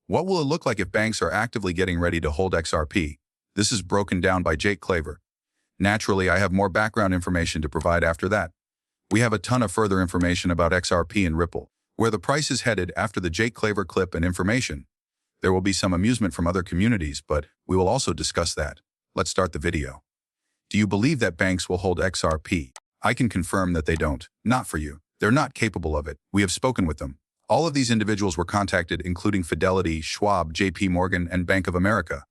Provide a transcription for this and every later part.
What will it look like if banks are actively getting ready to hold XRP? This is broken down by Jake CLAVER. Naturally, I have more background information to provide after that. We have a ton of further information about XRP and Ripple, where the price is headed after the Jake CLAVER clip and information. There will be some amusement from other communities, but we will also discuss that. Let's start the video. Do you believe that banks will hold XRP? I can confirm that they don't. Not for you. They're not capable of it. We have spoken with them. All of these individuals were contacted, including Fidelity, Schwab, JP Morgan, and Bank of America.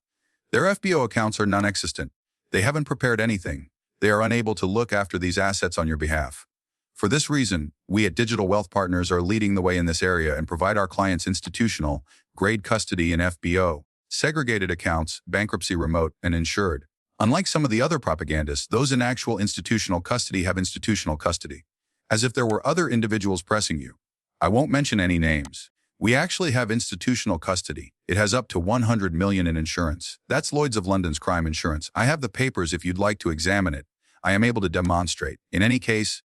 Their FBO accounts are non-existent. They haven't prepared anything. They are unable to look after these assets on your behalf. For this reason, we at Digital Wealth Partners are leading the way in this area and provide our clients institutional, grade custody and FBO, segregated accounts, bankruptcy remote, and insured. Unlike some of the other propagandists, those in actual institutional custody have institutional custody, as if there were other individuals pressing you. I won't mention any names. We actually have institutional custody. It has up to 100 million in insurance. That's Lloyd's of London's crime insurance. I have the papers if you'd like to examine it. I am able to demonstrate. In any case,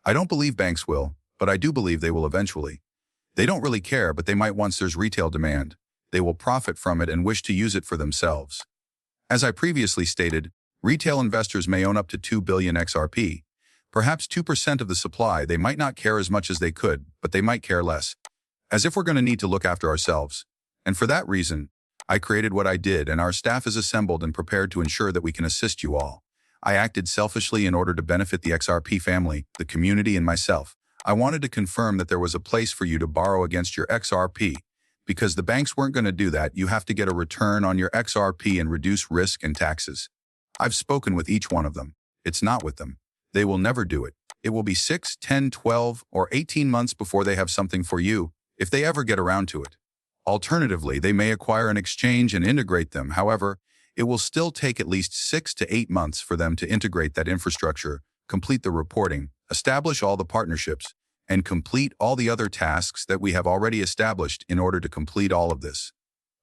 I don't believe banks will, but I do believe they will eventually. They don't really care, but they might once there's retail demand. They will profit from it and wish to use it for themselves. As I previously stated, retail investors may own up to 2 billion XRP. Perhaps 2% of the supply. They might not care as much as they could, but they might care less. As if we're going to need to look after ourselves. And for that reason, I created what I did, and our staff is assembled and prepared to ensure that we can assist you all. I acted selfishly in order to benefit the XRP family, the community, and myself. I wanted to confirm that there was a place for you to borrow against your XRP. Because the banks weren't going to do that, you have to get a return on your XRP and reduce risk and taxes. I've spoken with each one of them. It's not with them. They will never do it. It will be 6, 10, 12, or 18 months before they have something for you, if they ever get around to it. Alternatively, they may acquire an exchange and integrate them. However, it will still take at least 6 to 8 months for them to integrate that infrastructure, complete the reporting, establish all the partnerships, and complete all the other tasks that we have already established in order to complete all of this.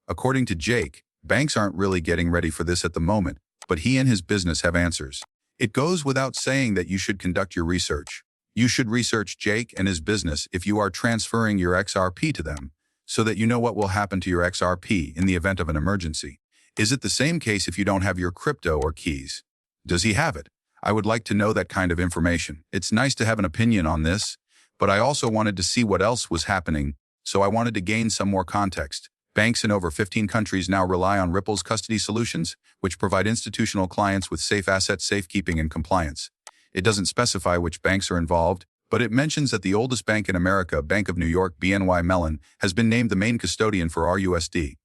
According to Jake, banks aren't really getting ready for this at the moment, but he and his business have answers. It goes without saying that you should conduct your research. You should research Jake and his business if you are transferring your XRP to them, so that you know what will happen to your XRP in the event of an emergency. Is it the same case if you don't have your crypto or keys? Does he have it? I would like to know that kind of information. It's nice to have an opinion on this, but I also wanted to see what else was happening, so I wanted to gain some more context. Banks in over 15 countries now rely on Ripple's custody solutions, which provide institutional clients with safe asset safekeeping and compliance. It doesn't specify which banks are involved, but it mentions that the oldest bank in America, Bank of New York, BNY Mellon, has been named the main custodian for RUSD.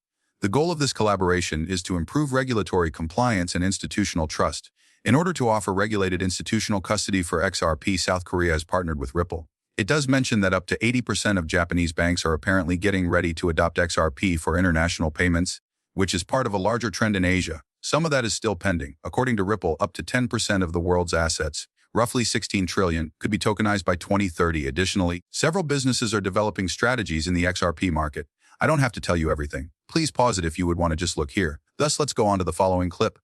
The goal of this collaboration is to improve regulatory compliance and institutional trust. In order to offer regulated institutional custody for XRP, South Korea has partnered with Ripple. It does mention that up to 80% of Japanese banks are apparently getting ready to adopt XRP for international payments, which is part of a larger trend in Asia. Some of that is still pending. According to Ripple, up to 10% of the world's assets, roughly 16 trillion, could be tokenized by 2030. Additionally, several businesses are developing strategies in the XRP market. I don't have to tell you everything. Please pause it if you would want to just look here. Thus, let's go on to the following clip.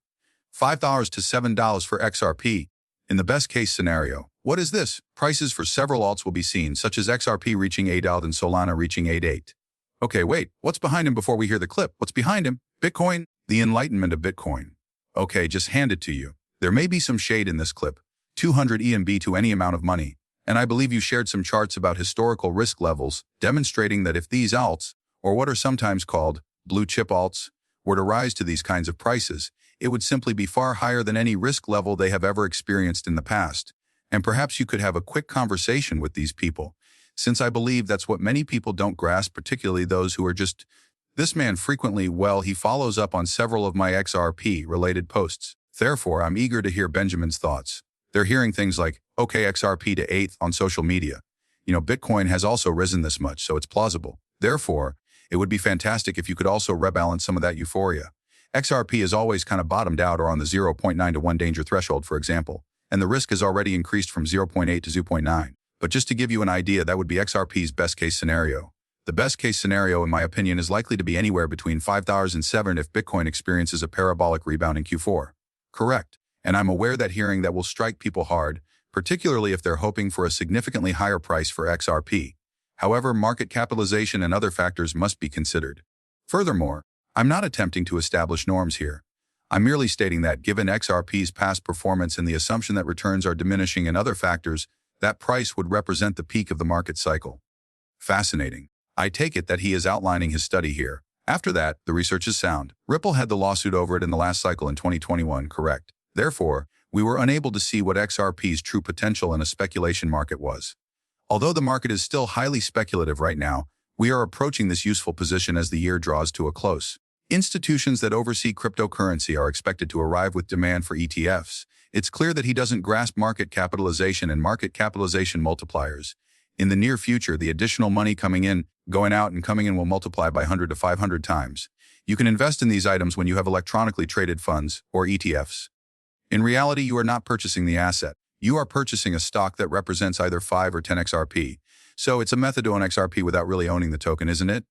$5 to $7 for XRP. In the best case scenario, what is this? Prices for several alts will be seen, such as XRP reaching $8 and Solana reaching 8.8. Okay, wait, what's behind him before we hear the clip? What's behind him? Bitcoin? The enlightenment of Bitcoin. Okay, just hand it to you. There may be some shade in this clip. 200 EMB to any amount of money. And I believe you shared some charts about historical risk levels, demonstrating that if these alts, or what are sometimes called blue chip alts, were to rise to these kinds of prices, it would simply be far higher than any risk level they have ever experienced in the past. And perhaps you could have a quick conversation with these people, since I believe that's what many people don't grasp, particularly those who are just, this man frequently, well, he follows up on several of my XRP-related posts. Therefore, I'm eager to hear Benjamin's thoughts. They're hearing things like, okay, XRP to 8th on social media. Bitcoin has also risen this much, so it's plausible. Therefore, it would be fantastic if you could also rebalance some of that euphoria. XRP has always kind of bottomed out or on the 0.9 to 1 danger threshold, for example, and the risk has already increased from 0.8 to 0.9. But just to give you an idea, that would be XRP's best case scenario. The best case scenario, in my opinion, is likely to be anywhere between 5,000 and 7 if Bitcoin experiences a parabolic rebound in Q4. Correct. And I'm aware that hearing that will strike people hard, particularly if they're hoping for a significantly higher price for XRP. However, market capitalization and other factors must be considered. Furthermore, I'm not attempting to establish norms here. I'm merely stating that given XRP's past performance and the assumption that returns are diminishing and other factors, that price would represent the peak of the market cycle. Fascinating. I take it that he is outlining his study here. After that, the research is sound. Ripple had the lawsuit over it in the last cycle in 2021, correct? Therefore, we were unable to see what XRP's true potential in a speculation market was. Although the market is still highly speculative right now, we are approaching this useful position as the year draws to a close. Institutions that oversee cryptocurrency are expected to arrive with demand for ETFs. It's clear that he doesn't grasp market capitalization and market capitalization multipliers. In the near future, the additional money coming in, going out, and coming in will multiply by 100 to 500 times. You can invest in these items when you have electronically traded funds, or ETFs. In reality, you are not purchasing the asset. You are purchasing a stock that represents either 5 or 10 XRP. So it's a method to own XRP without really owning the token, isn't it?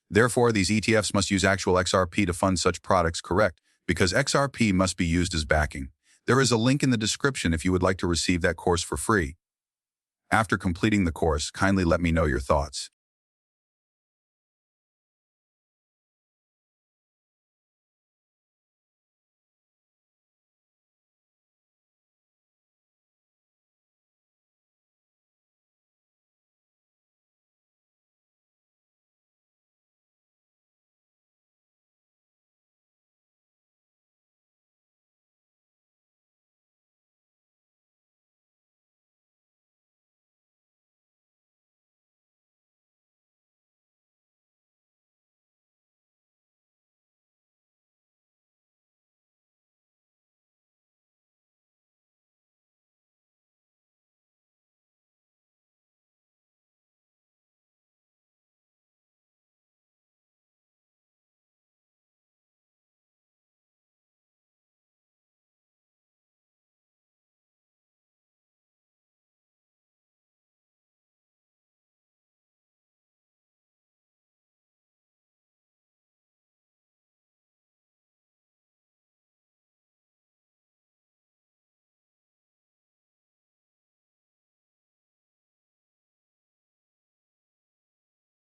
Therefore, these ETFs must use actual XRP to fund such products, correct? Because XRP must be used as backing. There is a link in the description if you would like to receive that course for free. After completing the course, kindly let me know your thoughts.